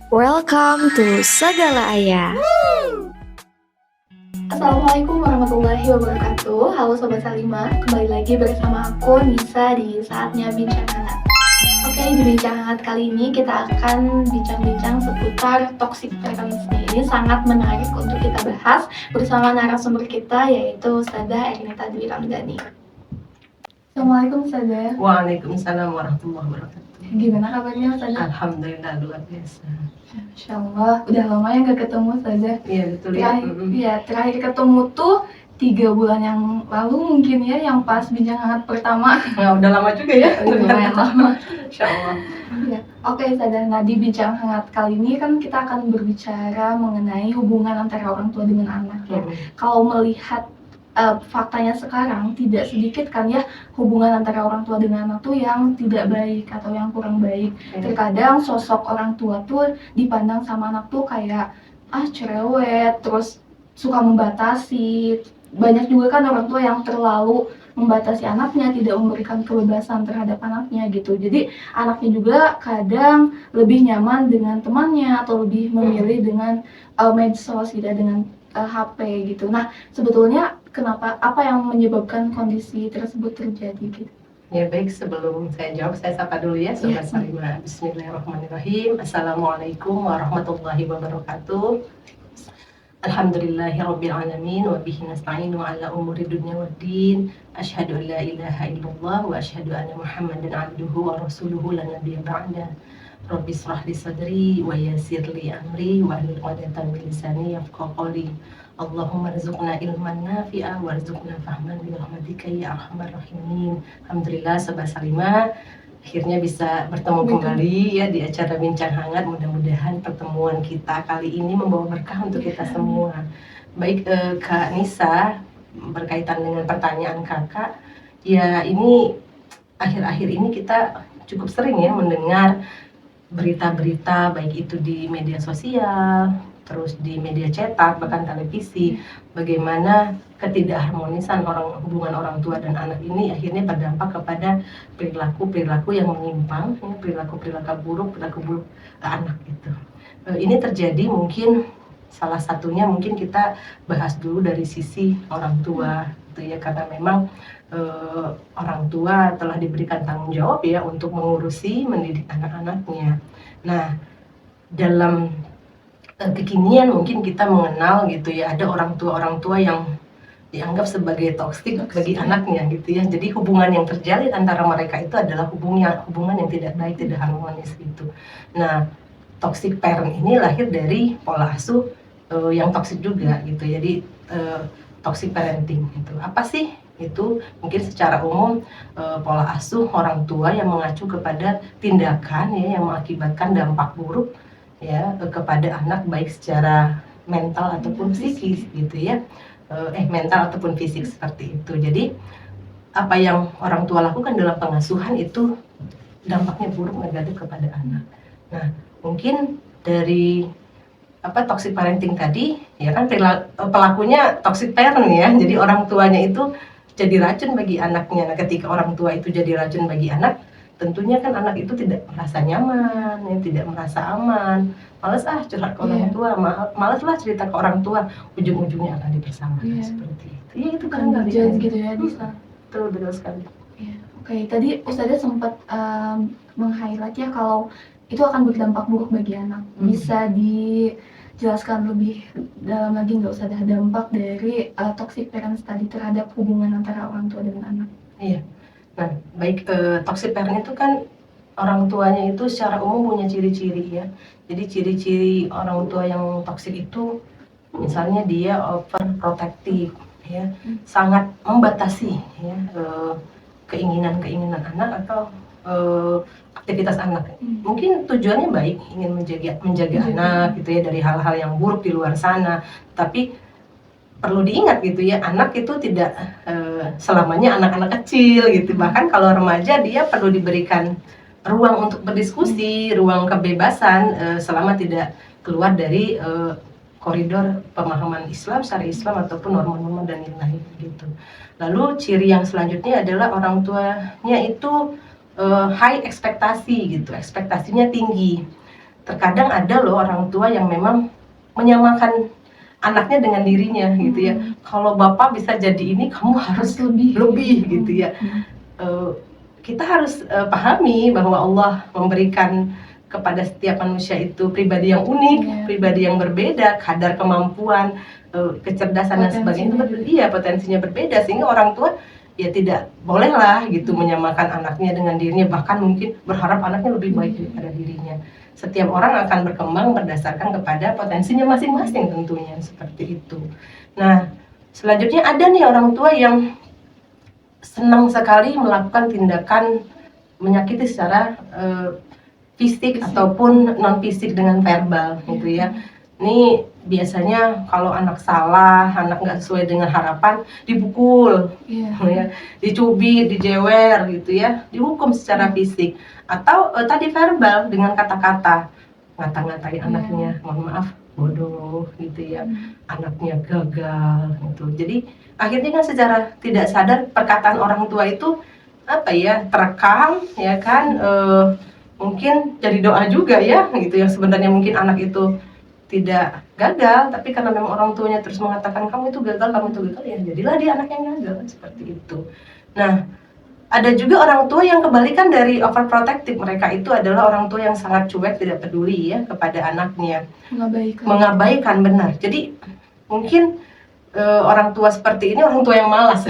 Welcome to Sagala Ayah. Assalamualaikum warahmatullahi wabarakatuh. Halo Sobat Salima, kembali lagi bersama aku Nisa di saatnya Bincang Hangat. Oke, di Bincang Hangat kali ini kita akan bincang-bincang seputar toxic parenting. Ini sangat menarik untuk kita bahas bersama narasumber kita yaitu Ustazah Ernita Dwi Ramdhani. Assalamualaikum Ustazah. Waalaikumsalam warahmatullahi wabarakatuh. Gimana kabarnya Ustazah? Alhamdulillah luar biasa. Masya Allah, udah lama ya nggak ketemu Ustazah. Iya betul ya. Terakhir ketemu tuh 3 bulan yang lalu mungkin ya, yang pas bincang hangat pertama. Nah, udah lama juga ya. Lumayan lama. Insya Allah. Ya. Oke, Ustazah. Nah, di bincang hangat kali ini kan kita akan berbicara mengenai hubungan antara orang tua dengan anak ya. Kalau melihat faktanya sekarang tidak sedikit kan ya hubungan antara orang tua dengan anak tuh yang tidak baik atau yang kurang baik. Terkadang sosok orang tua tuh dipandang sama anak tuh kayak cerewet, terus suka membatasi. Banyak juga kan orang tua yang terlalu membatasi anaknya, tidak memberikan kebebasan terhadap anaknya gitu. Jadi anaknya juga kadang lebih nyaman dengan temannya atau lebih memilih dengan medsos gitu, dengan HP gitu. Nah, sebetulnya apa yang menyebabkan kondisi tersebut terjadi gitu? Ya baik, sebelum saya jawab, saya sapa dulu ya Sobat Salimah. Bismillahirrahmanirrahim. Assalamualaikum warahmatullahi wabarakatuh. Alhamdulillahirabbil alamin wa bihi nasta'inu ala umuri dunya waddin. Asyhadu an la ilaha illallah wa asyhadu anna Muhammadan abduhu wa rasuluhu la nabiyya ba'da. Rabbi shrah li sadri wa yassir li amri wa hlul 'uqdatam min lisani yafqahu qawli. Allahumma rzuqna ilman nafi'a warzuqna fahman bi rahmatika ya arhamar rahimin. Alhamdulillah Sobat Salimah akhirnya bisa bertemu kembali ya di acara Bincang Hangat. Mudah-mudahan pertemuan kita kali ini membawa berkah untuk kita semua. Baik Kak Nisa, berkaitan dengan pertanyaan Kakak, ya ini akhir-akhir ini kita cukup sering ya mendengar berita-berita baik itu di media sosial, terus di media cetak, bahkan televisi, bagaimana ketidakharmonisan hubungan orang tua dan anak ini akhirnya berdampak kepada perilaku-perilaku yang menyimpang, ya, perilaku-perilaku buruk anak itu. Ini terjadi mungkin salah satunya mungkin kita bahas dulu dari sisi orang tua, gitu ya, karena memang orang tua telah diberikan tanggung jawab ya untuk mengurusi, mendidik anak-anaknya. Nah, dalam kekinian mungkin kita mengenal gitu ya, ada orang tua yang dianggap sebagai toksik bagi anaknya gitu ya. Jadi hubungan yang terjalin antara mereka itu adalah hubungan yang tidak baik, tidak harmonis gitu. Nah, toxic parent ini lahir dari pola asuh yang toksik juga gitu. Jadi toxic parenting itu apa sih? Itu mungkin secara umum pola asuh orang tua yang mengacu kepada tindakan ya yang mengakibatkan dampak buruk ya kepada anak, baik secara mental ataupun psikis gitu ya, mental ataupun fisik seperti itu. Jadi apa yang orang tua lakukan dalam pengasuhan itu dampaknya buruk, negatif kepada anak. Nah, mungkin dari toxic parenting tadi ya kan pelakunya toxic parent ya, jadi orang tuanya itu jadi racun bagi anaknya. Nah, ketika orang tua itu jadi racun bagi anak, tentunya kan anak itu tidak merasa nyaman, ya, tidak merasa aman, males curhat ke orang tua, males lah cerita ke orang tua, ujung-ujungnya akan dipersamakan seperti itu. Iya itu kan gitu ya bisa. Betul sekali. Ya, oke. Tadi Ustazah sempat meng-highlight ya kalau itu akan berdampak buruk bagi anak. Bisa dijelaskan lebih dalam lagi nggak Ustazah dampak dari toxic parents tadi terhadap hubungan antara orang tua dengan anak? Iya. Nah, baik toxic parent itu kan orang tuanya itu secara umum punya ciri-ciri ya. Jadi ciri-ciri orang tua yang toksik itu misalnya dia overprotective ya, sangat membatasi ya keinginan-keinginan anak atau aktivitas anak. Mungkin tujuannya baik, ingin menjaga anak gitu ya dari hal-hal yang buruk di luar sana, tapi perlu diingat gitu ya, anak itu tidak selamanya anak-anak kecil gitu. Bahkan kalau remaja dia perlu diberikan ruang untuk berdiskusi, ruang kebebasan selama tidak keluar dari koridor pemahaman Islam, syariat Islam ataupun norma-norma dan nilai gitu. Lalu ciri yang selanjutnya adalah orang tuanya itu high ekspektasi gitu, ekspektasinya tinggi. terkadang ada loh orang tua yang memang menyamakan anaknya dengan dirinya gitu ya. Kalau bapak bisa jadi ini, kamu harus lebih gitu ya. Kita harus pahami bahwa Allah memberikan kepada setiap manusia itu pribadi yang unik, pribadi yang berbeda, kadar kemampuan, kecerdasan dan sebagainya potensinya berbeda, sehingga orang tua ya tidak bolehlah gitu menyamakan anaknya dengan dirinya, bahkan mungkin berharap anaknya lebih baik daripada dirinya. Setiap orang akan berkembang berdasarkan kepada potensinya masing-masing tentunya, seperti itu. Nah, selanjutnya ada nih orang tua yang senang sekali melakukan tindakan menyakiti secara fisik ataupun non fisik dengan verbal gitu ya. Ini biasanya kalau anak salah, anak nggak sesuai dengan harapan, dipukul, ya, dicubit, dijewer gitu ya, dihukum secara fisik. Atau tadi verbal dengan kata-kata, ngata-ngatain anaknya, mohon maaf, bodoh gitu ya, anaknya gagal gitu. Jadi akhirnya kan secara tidak sadar perkataan orang tua itu apa ya, terekam ya kan, mungkin jadi doa juga ya gitu, yang sebenarnya mungkin anak itu tidak gagal, tapi karena memang orang tuanya terus mengatakan kamu itu gagal, ya jadilah dia anak yang gagal, seperti itu. Nah, ada juga orang tua yang kebalikan dari overprotective. Mereka itu adalah orang tua yang sangat cuek, tidak peduli ya kepada anaknya, mengabaikan benar. Jadi mungkin orang tua seperti ini orang tua yang malas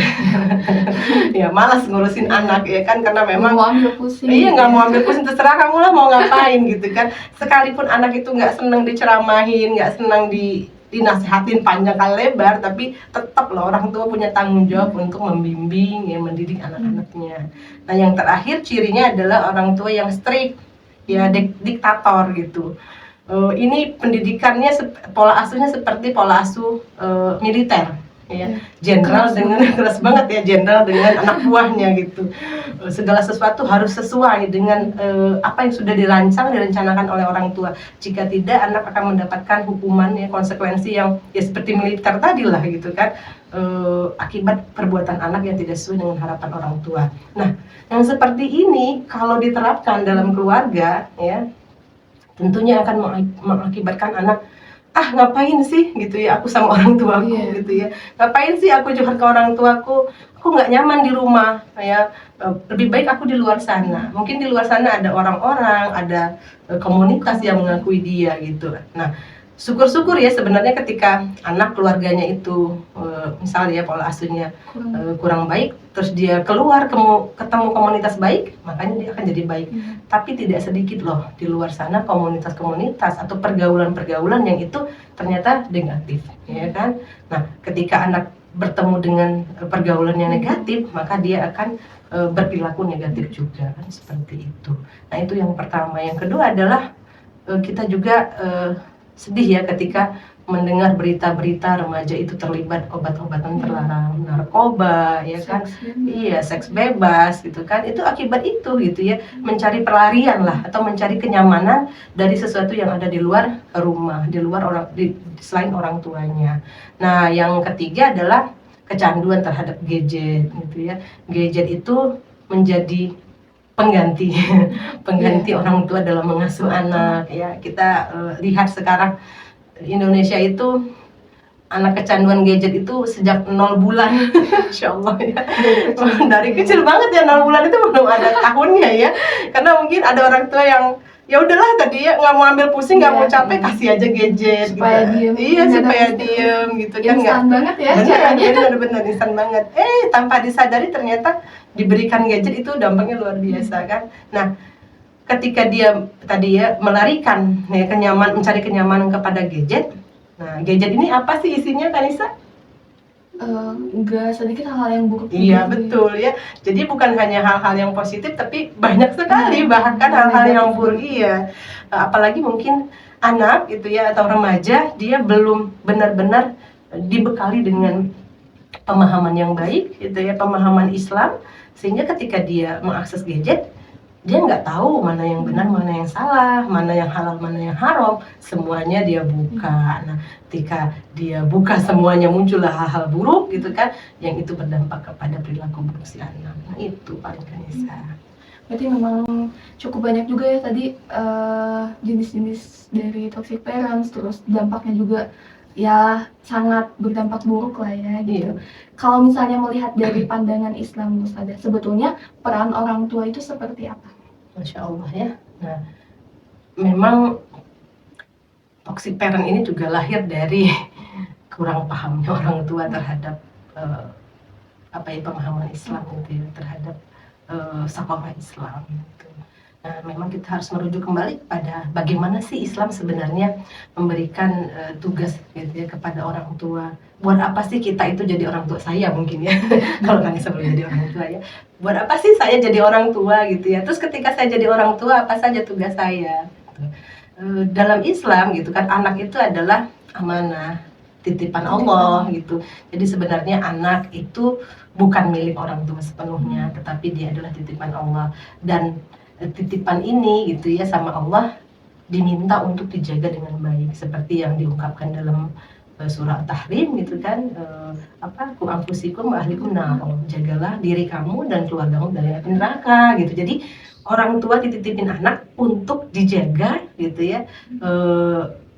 ya, malas ngurusin anak ya kan, karena memang nggak mau ambil pusing, nggak mau ambil pusing, terserah kamu lah mau ngapain gitu kan. Sekalipun anak itu nggak senang diceramahin, nggak senang dinasehatin panjang kali lebar, tapi tetap loh orang tua punya tanggung jawab untuk membimbing ya, mendidik anak-anaknya. Nah, yang terakhir cirinya adalah orang tua yang strict ya, diktator gitu. Ini pendidikannya pola asuhnya seperti pola asuh militer ya, jenderal dengan keras banget ya, jenderal dengan anak buahnya gitu. Segala sesuatu harus sesuai dengan apa yang sudah direncanakan oleh orang tua. Jika tidak, anak akan mendapatkan hukuman ya, konsekuensi yang ya seperti militer tadi lah gitu kan, akibat perbuatan anak yang tidak sesuai dengan harapan orang tua. Nah, yang seperti ini kalau diterapkan dalam keluarga ya, tentunya akan mengakibatkan anak, ngapain sih gitu ya aku sama orang tuaku gitu ya, ngapain sih aku curhat ke orang tuaku, aku nggak nyaman di rumah ya, lebih baik aku di luar sana. Mungkin di luar sana ada orang-orang, ada komunitas yang mengakui dia gitu. Nah, syukur-syukur ya sebenarnya ketika anak keluarganya itu misalnya pola asuhnya kurang baik, terus dia keluar ketemu komunitas baik, makanya dia akan jadi baik. Tapi tidak sedikit loh di luar sana komunitas-komunitas atau pergaulan-pergaulan yang itu ternyata negatif ya kan. Nah, ketika anak bertemu dengan pergaulan yang negatif, maka dia akan berperilaku negatif juga kan, seperti itu. Nah, itu yang pertama. Yang kedua adalah kita juga sedih ya ketika mendengar berita-berita remaja itu terlibat obat-obatan terlarang, narkoba ya kan, seks bebas gitu kan. Itu akibat itu gitu ya, mencari pelarian lah atau mencari kenyamanan dari sesuatu yang ada di luar rumah, di luar selain orang tuanya. Nah, yang ketiga adalah kecanduan terhadap gadget gitu ya. Gadget itu menjadi pengganti orang tua dalam mengasuh anak ya. Kita lihat sekarang Indonesia itu anak kecanduan gadget itu sejak 0 bulan Insya Allah ya, dari kecil banget ya, 0 bulan itu belum ada tahunnya ya, karena mungkin ada orang tua yang ya udahlah tadi ya, nggak mau ambil pusing, nggak mau capek, kasih aja gadget supaya gitu. diem, supaya diem gitu kan. Instan banget ya caranya. Bener instan banget. Tanpa disadari ternyata diberikan gadget itu dampaknya luar biasa kan. Nah, ketika dia tadi ya melarikan ya, mencari kenyamanan kepada gadget. Nah, gadget ini apa sih isinya, Kanisa? Enggak sedikit hal-hal yang buruk. Iya betul ya. Jadi bukan hanya hal-hal yang positif, tapi banyak sekali bahkan hal-hal yang buruk. Iya. Apalagi mungkin anak gitu ya atau remaja, dia belum benar-benar dibekali dengan pemahaman yang baik gitu ya, pemahaman Islam, sehingga ketika dia mengakses gadget, dia nggak tahu mana yang benar, mana yang salah, mana yang halal, mana yang haram, semuanya dia buka. Nah, ketika dia buka semuanya muncullah hal-hal buruk gitu kan, yang itu berdampak kepada perilaku buruk si anak. Nah, itu paling Kanisa. Berarti memang cukup banyak juga ya tadi jenis-jenis dari toxic parents, terus dampaknya juga ya sangat berdampak buruk lah ya gitu. Iya. Kalau misalnya melihat dari pandangan Islam Ustazah, sebetulnya peran orang tua itu seperti apa? Masya Allah ya. Nah, memang toxic parent ini juga lahir dari kurang pahamnya orang tua terhadap pemahaman Islam gitu ya, terhadap sakofah Islam gitu. Nah, memang kita harus merujuk kembali kepada bagaimana sih Islam sebenarnya memberikan tugas gitu ya kepada orang tua. Buat apa sih kita itu jadi orang tua, saya mungkin ya kalau kami sebelum jadi orang tua ya. Buat apa sih saya jadi orang tua gitu ya. Terus ketika saya jadi orang tua apa saja tugas saya gitu. Dalam Islam gitu kan, anak itu adalah amanah, titipan Allah gitu. Jadi sebenarnya anak itu bukan milik orang tua sepenuhnya, tetapi dia adalah titipan Allah. Dan titipan ini gitu ya sama Allah diminta untuk dijaga dengan baik, seperti yang diungkapkan dalam surah Tahrim gitu kan, ku anfusikum wa ahlikum nar, jagalah diri kamu dan keluargamu dari api neraka gitu. Jadi orang tua dititipin anak untuk dijaga gitu ya,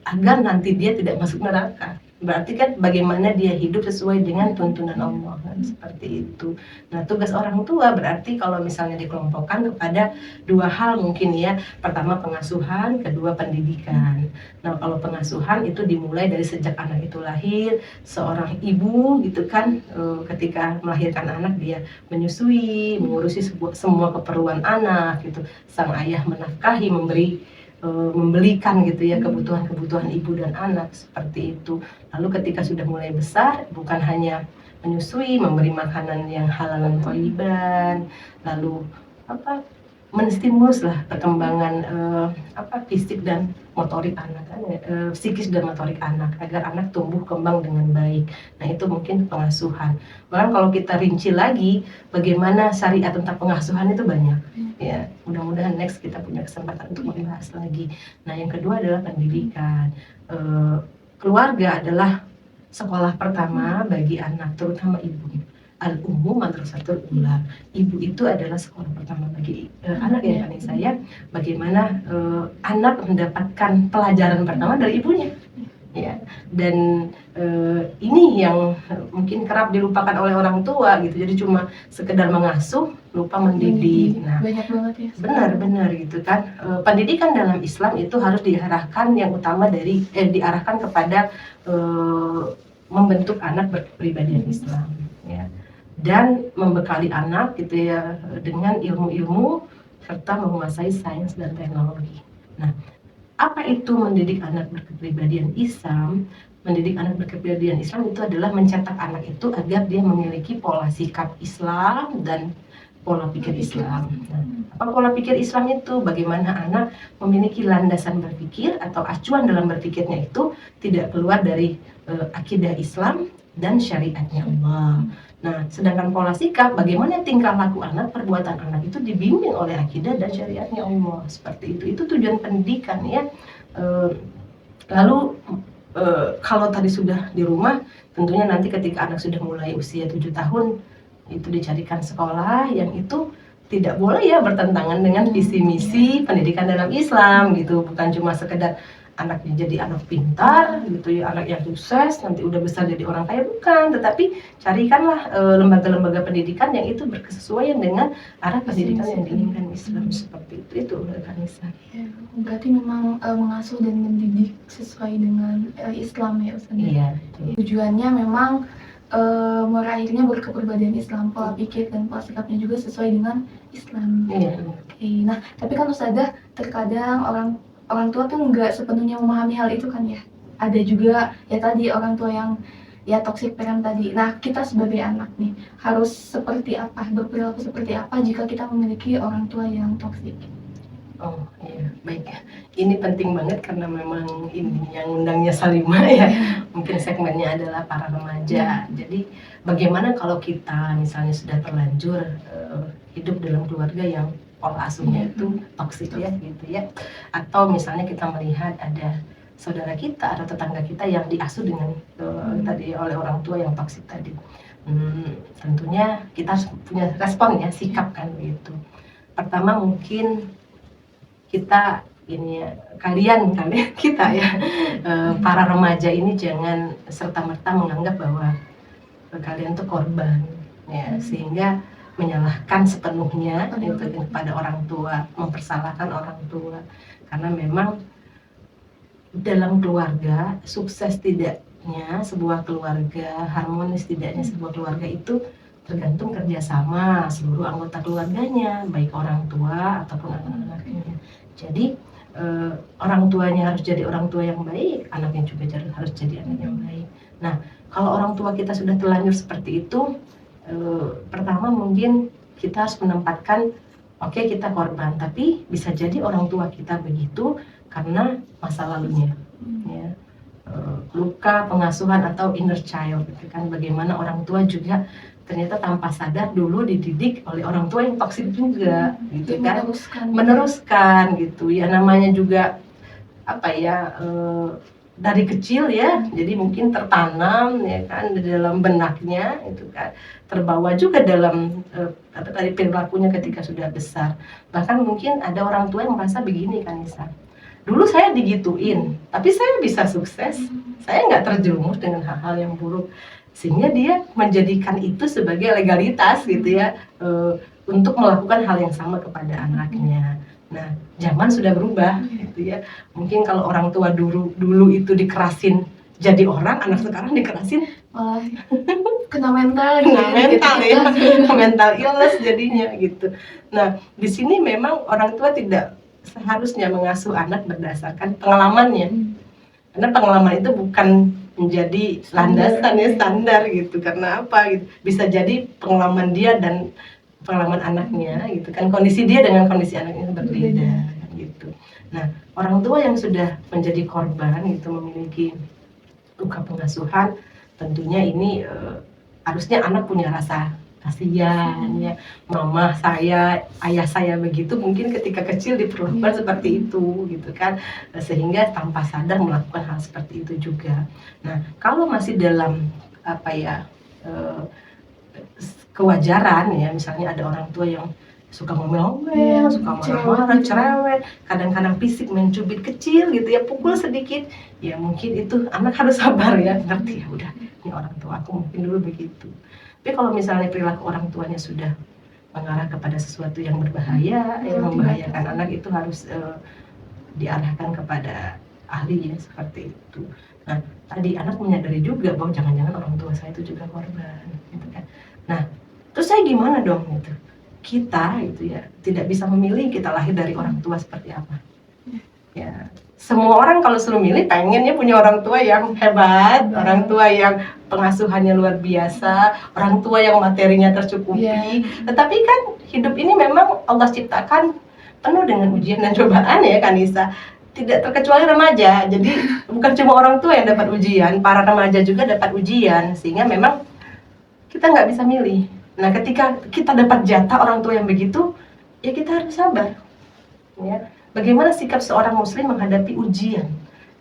agar nanti dia tidak masuk neraka. Berarti kan bagaimana dia hidup sesuai dengan tuntunan Allah kan, seperti itu. Nah, tugas orang tua berarti kalau misalnya dikelompokkan kepada dua hal mungkin ya. Pertama pengasuhan, kedua pendidikan. Nah, kalau pengasuhan itu dimulai dari sejak anak itu lahir. Seorang ibu gitu kan, ketika melahirkan anak dia menyusui, mengurusi semua keperluan anak gitu. Sang ayah menafkahi, membelikan gitu ya kebutuhan-kebutuhan ibu dan anak, seperti itu. Lalu ketika sudah mulai besar, bukan hanya menyusui, memberi makanan yang halal dan thayyiban, lalu menstimulus lah perkembangan fisik dan motorik anak, psikis dan motorik anak, agar anak tumbuh kembang dengan baik. Nah, itu mungkin pengasuhan. Bahkan kalau kita rinci lagi bagaimana syariat tentang pengasuhan itu banyak ya. Mudah-mudahan next kita punya kesempatan untuk membahas lagi. Nah, yang kedua adalah pendidikan. Keluarga adalah sekolah pertama bagi anak, terutama ibu. Al-Ummu Madrasatul Ula. Ibu itu adalah sekolah pertama bagi anak ya, kan saya. Bagaimana anak mendapatkan pelajaran pertama dari ibunya. Ya, dan ini yang mungkin kerap dilupakan oleh orang tua gitu. Jadi cuma sekedar mengasuh, lupa mendidik. Nah, banyak banget ya. Benar gitu kan. Pendidikan dalam Islam itu harus diarahkan yang utama dari diarahkan kepada membentuk anak berkepribadian Islam ya. Dan membekali anak gitu ya dengan ilmu-ilmu serta menguasai sains dan teknologi. Nah, apa itu mendidik anak berkepribadian Islam? Mendidik anak berkepribadian Islam itu adalah mencetak anak itu agar dia memiliki pola sikap Islam dan pola pikir Islam. Nah, apa pola pikir Islam itu? Bagaimana anak memiliki landasan berpikir atau acuan dalam berpikirnya itu tidak keluar dari akidah Islam dan syariatnya Allah. Nah, sedangkan pola sikap, bagaimana tingkah laku anak, perbuatan anak itu dibimbing oleh akidah dan syariatnya Allah. Seperti itu tujuan pendidikan ya. Lalu kalau tadi sudah di rumah, tentunya nanti ketika anak sudah mulai usia 7 tahun, itu dicarikan sekolah yang itu tidak boleh ya bertentangan dengan visi misi pendidikan dalam Islam gitu. Bukan cuma sekedar anaknya jadi anak pintar gitu ya, anak yang sukses nanti udah besar jadi orang kaya, bukan, tetapi carikanlah lembaga-lembaga pendidikan yang itu berkesesuaian dengan arah pendidikan yang diinginkan Islam, seperti itu kan Islam. Ya, berarti memang mengasuh dan mendidik sesuai dengan Islam ya Ustaz. Iya. Tujuannya memang meraihnya berkepribadian Islam, pola pikir dan pola sikapnya juga sesuai dengan Islam. Iya. Oke, nah tapi kan Ustazah terkadang orang tua tuh nggak sepenuhnya memahami hal itu kan ya. Ada juga ya tadi orang tua yang ya toxic parent tadi. Nah, kita sebagai anak nih harus seperti apa, berperilaku seperti apa jika kita memiliki orang tua yang toxic? Oh iya, baik. Ini penting banget karena memang ini yang undangnya Salimah ya. Mungkin segmennya adalah para remaja. Jadi bagaimana kalau kita misalnya sudah terlanjur hidup dalam keluarga yang pola asuhnya itu toksik ya gitu ya. Atau misalnya kita melihat ada saudara kita atau tetangga kita yang diasuh dengan tadi oleh orang tua yang toksik tadi. Tentunya kita harus punya respon ya, sikap kan gitu. Pertama mungkin kita ini ya, kalian kita ya, para remaja ini jangan serta-merta menganggap bahwa kalian tuh korban ya, sehingga menyalahkan sepenuhnya itu kepada orang tua, mempersalahkan orang tua. Karena memang dalam keluarga, sukses tidaknya sebuah keluarga, harmonis tidaknya sebuah keluarga itu tergantung kerjasama seluruh anggota keluarganya, baik orang tua ataupun anak-anaknya. Jadi orang tuanya harus jadi orang tua yang baik, anaknya juga harus jadi anak yang baik. Nah, kalau orang tua kita sudah terlanjur seperti itu, pertama mungkin kita harus menempatkan, oke, kita korban, tapi bisa jadi orang tua kita begitu karena masa lalunya, ya, luka pengasuhan atau inner child, gitu kan. Bagaimana orang tua juga ternyata tanpa sadar dulu dididik oleh orang tua yang toksik juga, gitu kan, meneruskan gitu ya, namanya juga apa ya, dari kecil ya, jadi mungkin tertanam ya kan di dalam benaknya itu kan, terbawa juga dalam tadi perilakunya ketika sudah besar. Bahkan mungkin ada orang tua yang merasa begini kan, Nisa, dulu saya digituin tapi saya bisa sukses, saya nggak terjerumus dengan hal-hal yang buruk, sehingga dia menjadikan itu sebagai legalitas gitu ya, untuk melakukan hal yang sama kepada anaknya. Nah, zaman sudah berubah gitu ya. Mungkin kalau orang tua dulu itu dikerasin jadi orang, anak sekarang dikerasin malah kena mental ya, mental illness jadinya gitu. Nah, di sini memang orang tua tidak seharusnya mengasuh anak berdasarkan pengalamannya. Karena pengalaman itu bukan menjadi landasan ya, standar gitu. Karena apa gitu? Bisa jadi pengalaman dia dan pengalaman anaknya gitu kan, kondisi dia dengan kondisi anaknya berbeda gitu. Nah, orang tua yang sudah menjadi korban gitu, memiliki luka pengasuhan, tentunya ini harusnya anak punya rasa kasihan ya, mama saya, ayah saya begitu, mungkin ketika kecil diperlakukan seperti itu gitu kan, sehingga tanpa sadar melakukan hal seperti itu juga. Nah, kalau masih dalam apa ya, kewajaran ya, misalnya ada orang tua yang suka ngomel-ngomel, suka marah-marah, cerewet, kadang-kadang fisik mencubit kecil gitu ya, pukul sedikit, ya mungkin itu anak harus sabar ya, ngerti ya, udah ini orang tua aku mungkin dulu begitu. Tapi kalau misalnya perilaku orang tuanya sudah mengarah kepada sesuatu yang berbahaya, yang membahayakan anak, itu harus diarahkan kepada ahli ya, seperti itu. Nah, tadi anak menyadari juga bahwa jangan-jangan orang tua saya itu juga korban, gitu kan. Nah, terus saya gimana dong gitu? Kita itu ya tidak bisa memilih kita lahir dari orang tua seperti apa. Ya, semua orang kalau suruh milih pengennya punya orang tua yang hebat, orang tua yang pengasuhannya luar biasa, orang tua yang materinya tercukupi. Tetapi kan hidup ini memang Allah ciptakan penuh dengan ujian dan cobaan ya, Kanisa. Tidak terkecuali remaja. Jadi bukan cuma orang tua yang dapat ujian, para remaja juga dapat ujian, sehingga memang kita nggak bisa milih. Nah, ketika kita dapat jatah orang tua yang begitu, ya kita harus sabar. Ya. Bagaimana sikap seorang muslim menghadapi ujian?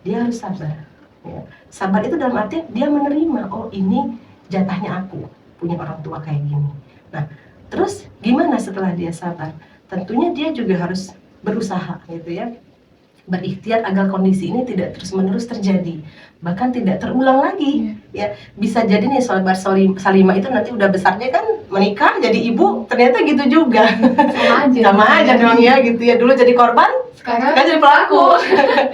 Dia harus sabar. Ya. Sabar itu dalam arti dia menerima, oh ini jatahnya aku, punya orang tua kayak gini. Nah, terus gimana setelah dia sabar? Tentunya dia juga harus berusaha gitu ya, berikhtiar agar kondisi ini tidak terus-menerus terjadi, bahkan tidak terulang lagi. Ya, bisa jadi nih Sobat Salimah itu nanti udah besarnya kan menikah jadi ibu, ternyata gitu juga. Sama aja dong ya gitu ya, dulu jadi korban, sekarang jadi pelaku.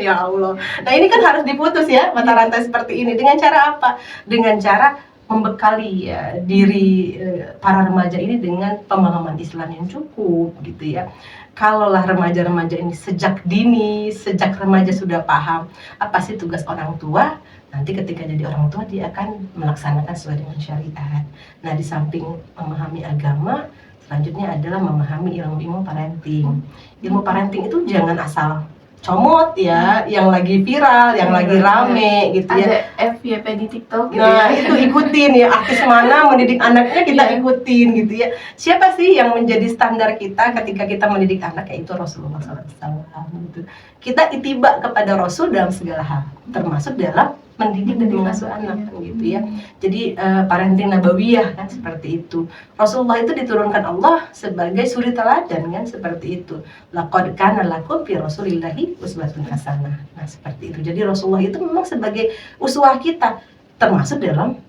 Ya Allah. Nah, ini kan harus diputus ya mata rantai seperti ini. Dengan cara apa? Dengan cara membekali ya diri para remaja ini dengan pemahaman Islam yang cukup gitu ya. Kalaulah remaja-remaja ini sejak dini, sejak remaja sudah paham apa sih tugas orang tua, nanti ketika jadi orang tua dia akan melaksanakan sesuai dengan syariat. Nah, di samping memahami agama, selanjutnya adalah memahami ilmu parenting. Ilmu parenting itu jangan asal comot ya, yang lagi viral, yang lagi rame gitu ya. Ada FYP di TikTok gitu nah, ya. Itu ikutin ya, artis mana mendidik anaknya kita ikutin gitu ya. Siapa sih yang menjadi standar kita ketika kita mendidik anak, yaitu Rasulullah SAW gitu. Kita ittiba kepada Rasul dalam segala hal, termasuk dalam mendidik dan mengasuh anak kan gitu ya. Jadi parenting nabawiyah kan seperti itu. Rasulullah itu diturunkan Allah sebagai suri teladan kan seperti itu. Laqad kana lakum fi Rasulillahi uswatun hasanah. Nah, seperti itu. Jadi Rasulullah itu memang sebagai uswah kita, termasuk dalam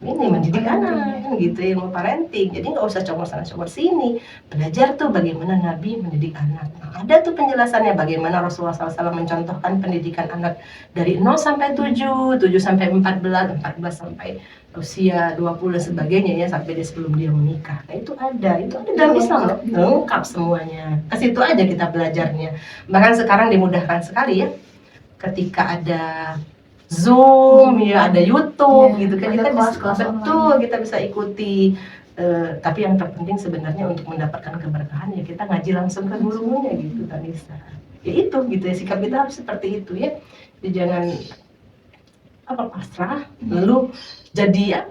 ini mendidik anak kan gitu ya, ilmu parenting. Jadi nggak usah comot sana comot sini, belajar tuh bagaimana Nabi mendidik anak. Nah, ada tuh penjelasannya bagaimana Rasulullah SAW mencontohkan pendidikan anak dari 0 sampai 7, 7 sampai 14, 14 sampai usia 20 dan sebagainya ya, sampai dia sebelum dia menikah. Nah itu ada dalam Islam loh, lengkap semuanya. Ke situ aja kita belajarnya. Bahkan sekarang dimudahkan sekali ya, ketika ada Zoom ya, ada YouTube gitu kan, kita bisa kita bisa ikuti. Tapi yang terpenting sebenarnya untuk mendapatkan keberkahan ya kita ngaji langsung ke gurunya gitu kan bisa. Ya itu gitu ya, sikap kita harus seperti itu ya. Jadi jangan pasrah lalu jadi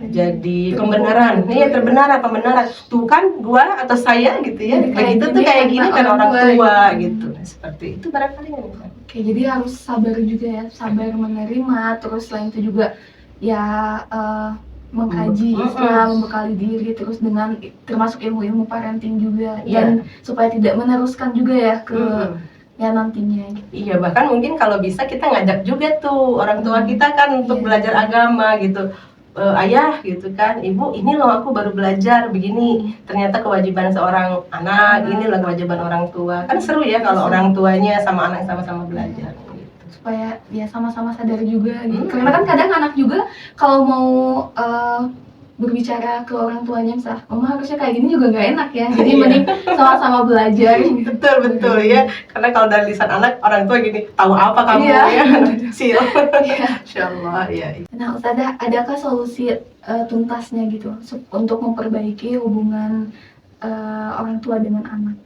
jadi pembenaran. Nih pembenaran. Tuh kan gua atau saya gitu ya. Kayak gitu tuh kayak gini kan orang tua gitu. Nah, seperti itu barangkali ya. Oke, jadi harus sabar juga ya, sabar menerima, terus selain itu juga ya mengkaji Islam, membekali diri, terus dengan termasuk ilmu-ilmu parenting juga, dan supaya tidak meneruskan juga ya ke ya nantinya. Iya, bahkan mungkin kalau bisa kita ngajak juga tuh orang tua kita kan untuk belajar agama gitu. Ayah gitu kan, ibu ini loh aku baru belajar begini, ternyata kewajiban seorang anak, ini loh kewajiban orang tua. Kan seru ya kalau orang tuanya sama anak sama-sama belajar gitu. Supaya ya sama-sama sadar juga gitu. Karena kan kadang anak juga kalau mau berbicara ke orang tuanya, mama harusnya kayak gini juga nggak enak ya, jadi mending sama-sama belajar. Betul ya, karena kalau dari lisan anak, orang tua gini, tahu apa kamu ya, sil. Insyaallah ya. Nah Ustazah, adakah solusi tuntasnya gitu untuk memperbaiki hubungan orang tua dengan anak?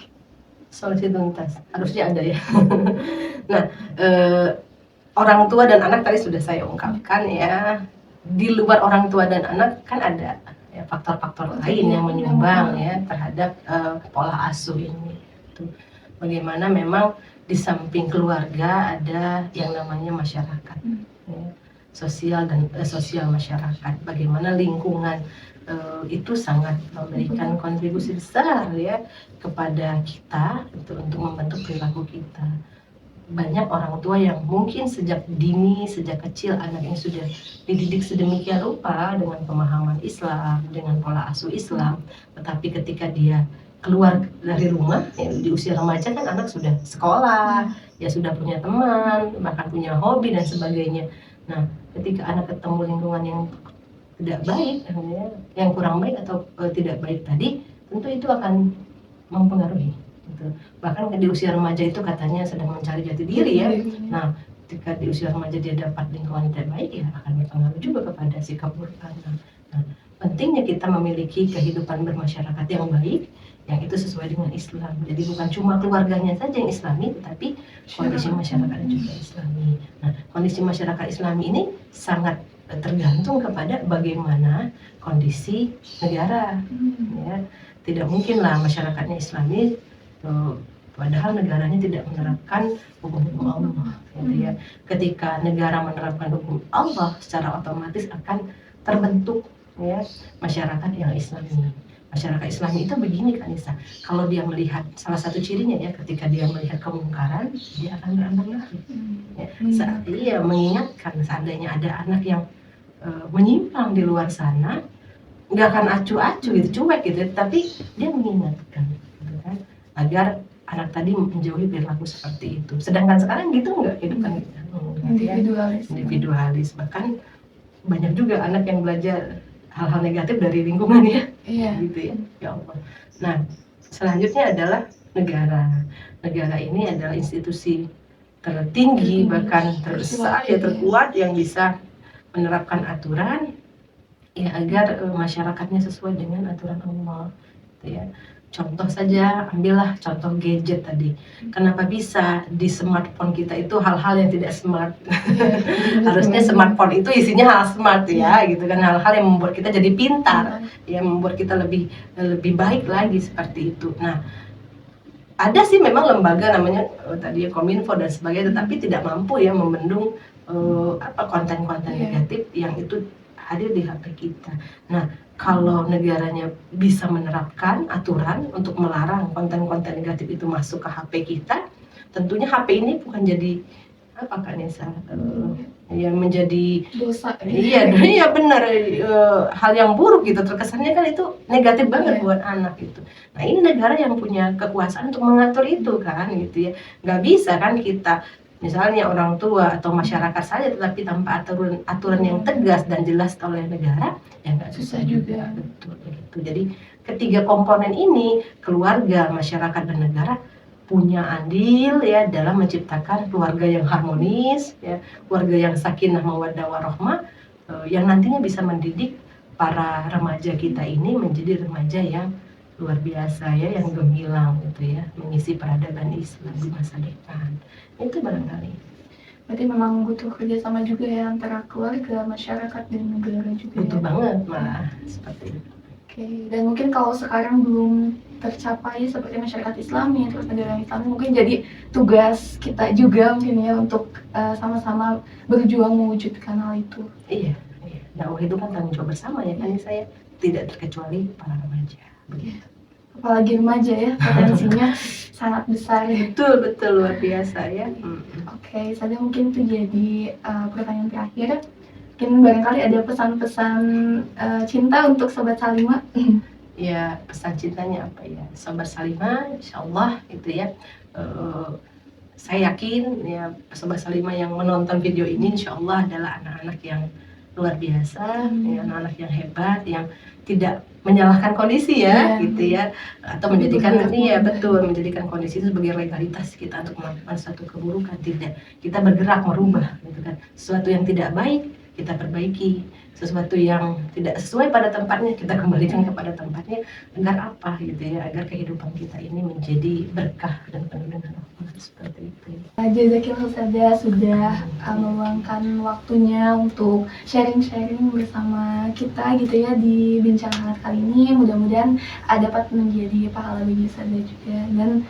Solusi tuntas, harusnya ada ya. Nah, orang tua dan anak tadi sudah saya ungkapkan ya. Di luar orang tua dan anak kan ada ya faktor-faktor lain yang menyumbang ya terhadap pola asuh ini. Tuh, bagaimana memang di samping keluarga ada yang namanya masyarakat, ya, sosial dan sosial masyarakat. Bagaimana lingkungan itu sangat memberikan kontribusi besar ya kepada kita untuk membentuk perilaku kita. Banyak orang tua yang mungkin sejak dini, sejak kecil anaknya sudah dididik sedemikian rupa dengan pemahaman Islam, dengan pola asuh Islam, tetapi ketika dia keluar dari rumah ya, di usia remaja kan anak sudah sekolah, ya sudah punya teman, bahkan punya hobi dan sebagainya. Nah, ketika anak ketemu lingkungan yang tidak baik, yang kurang baik atau tidak baik tadi, tentu itu akan mempengaruhi. Gitu. Bahkan di usia remaja itu katanya sedang mencari jati diri ya. Nah, ketika di usia remaja dia dapat lingkungan yang tidak baik ya akan berpengaruh juga kepada sikap buruk anak. Nah, pentingnya kita memiliki kehidupan bermasyarakat yang baik, yang itu sesuai dengan Islam. Jadi bukan cuma keluarganya saja yang Islami, tetapi kondisi masyarakatnya juga Islami. Nah, kondisi masyarakat Islami ini sangat tergantung kepada bagaimana kondisi negara. Ya, tidak mungkinlah masyarakatnya Islami padahal negaranya tidak menerapkan hukum-hukum Allah, gitu ya. Ketika negara menerapkan hukum Allah, secara otomatis akan terbentuk ya masyarakat yang Islami. Masyarakat Islami itu begini kan Nisa, kalau dia melihat salah satu cirinya ya, ketika dia melihat kemungkaran, dia akan beranak nahi. Ya, mengingatkan seandainya ada anak yang menyimpang di luar sana, nggak akan acuh-acuh gitu, cuek gitu, tapi dia mengingatkan. Agar anak tadi menjauhi perilaku seperti itu. Sedangkan sekarang gitu nggak kehidupan kita. Individualis. Bahkan banyak juga anak yang belajar hal-hal negatif dari lingkungan ya. Gitu ya. Ya Allah. Nah, selanjutnya adalah negara. Negara ini adalah institusi tertinggi, bahkan terbesar ya, terkuat yang bisa menerapkan aturan ya agar masyarakatnya sesuai dengan aturan Allah. Gitu ya. Contoh saja, ambillah contoh gadget tadi. Kenapa bisa di smartphone kita itu hal-hal yang tidak smart? Harusnya smartphone itu isinya hal smart ya, gitu kan, hal-hal yang membuat kita jadi pintar, yang membuat kita lebih baik lagi seperti itu. Nah, ada sih memang lembaga namanya tadi Kominfo dan sebagainya, tetapi tidak mampu ya membendung konten-konten negatif yang itu hadir di HP kita. Nah, kalau negaranya bisa menerapkan aturan untuk melarang konten-konten negatif itu masuk ke HP kita, tentunya HP ini bukan jadi apa Kak Nisa, ya menjadi Dosa. iya benar, hal yang buruk gitu, terkesannya kan itu negatif banget buat anak gitu. Nah, ini negara yang punya kekuasaan untuk mengatur itu kan gitu ya, nggak bisa kan kita misalnya orang tua atau masyarakat saja tetapi tanpa aturan yang tegas dan jelas oleh negara, ya nggak susah juga. Betul begitu. Jadi ketiga komponen ini, keluarga, masyarakat dan negara, punya andil ya dalam menciptakan keluarga yang harmonis ya, keluarga yang sakinah mawaddah warahmah, yang nantinya bisa mendidik para remaja kita ini menjadi remaja yang luar biasa ya, yang gemilang gitu ya, mengisi peradaban Islam di masa depan. Itu barangkali. Berarti memang butuh kerjasama juga ya antara keluarga, masyarakat, dan negara juga. Butuh ya. banget malah seperti itu. Oke, dan mungkin kalau sekarang belum tercapai seperti masyarakat Islami, terus negara Islami, mungkin jadi tugas kita juga mungkin ya untuk sama-sama berjuang mewujudkan hal itu. Iya. Dakwah itu kan tanggung jawab bersama ya kan, saya tidak terkecuali para remaja. Begitu. Apalagi remaja ya, potensinya sangat besar ya. Betul luar biasa ya. Oke, saya mungkin itu jadi pertanyaan terakhir. Mungkin barangkali ada pesan-pesan cinta untuk Sobat Salimah. Ya, pesan cintanya apa ya, Sobat Salimah, insyaallah gitu ya. Saya yakin ya Sobat Salimah yang menonton video ini insyaallah adalah anak-anak yang luar biasa, ya, anak-anak yang hebat, yang tidak menyalahkan kondisi ya, gitu ya, atau menjadikan menjadikan kondisi itu sebagai legalitas kita untuk melakukan suatu keburukan. Tidak, kita bergerak merubah, gitu kan. Sesuatu yang tidak baik kita perbaiki, sesuatu yang tidak sesuai pada tempatnya kita kembalikan kepada tempatnya, agar apa gitu ya, agar kehidupan kita ini menjadi berkah dan penuh dengan rahmat, seperti itu. Jazakillah Ustazah sudah meluangkan waktunya untuk sharing-sharing bersama kita gitu ya di Bincang Hangat kali ini. Mudah-mudahan dapat menjadi pahala bagi Ustazah juga, dan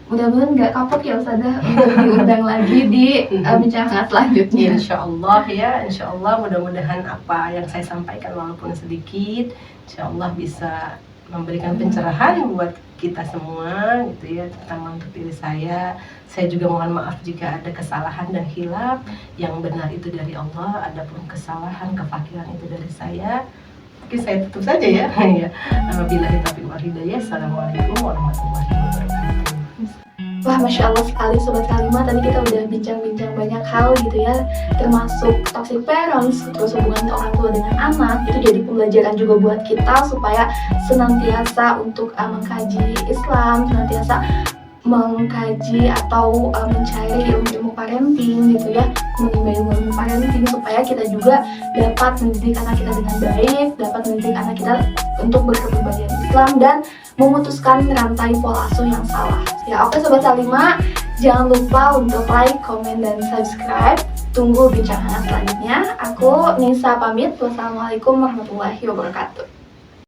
mudah-mudahan nggak kapok ya Ustazah untuk diundang lagi di Bincang Hangat selanjutnya. Insya Allah mudah-mudahan apa yang saya sampaikan walaupun sedikit, insya Allah bisa memberikan pencerahan buat kita semua gitu ya, terutama untuk diri saya. Saya juga mohon maaf jika ada kesalahan dan khilaf, yang benar itu dari Allah, adapun kesalahan, kefakiran itu dari saya. Mungkin saya tutup saja ya. Billahi taufiq wal hidayah. Assalamualaikum warahmatullahi wabarakatuh. Wah, Masya Allah sekali Sobat Salimah, tadi kita udah bincang-bincang banyak hal gitu ya, termasuk toxic parents, terus hubungan orang tua dengan anak. Itu jadi pembelajaran juga buat kita supaya senantiasa untuk mengkaji Islam, senantiasa mengkaji atau mencari ilmu parenting gitu ya, menimba ilmu parenting supaya kita juga dapat mendidik anak kita dengan baik, dapat mendidik anak kita untuk berkepribadian Islam dan memutuskan rantai pola asuh yang salah. Ya, oke Sobat Salimah, jangan lupa untuk like, komen, dan subscribe. Tunggu Bincang Hangat selanjutnya. Aku Nisa pamit. Wassalamualaikum warahmatullahi wabarakatuh.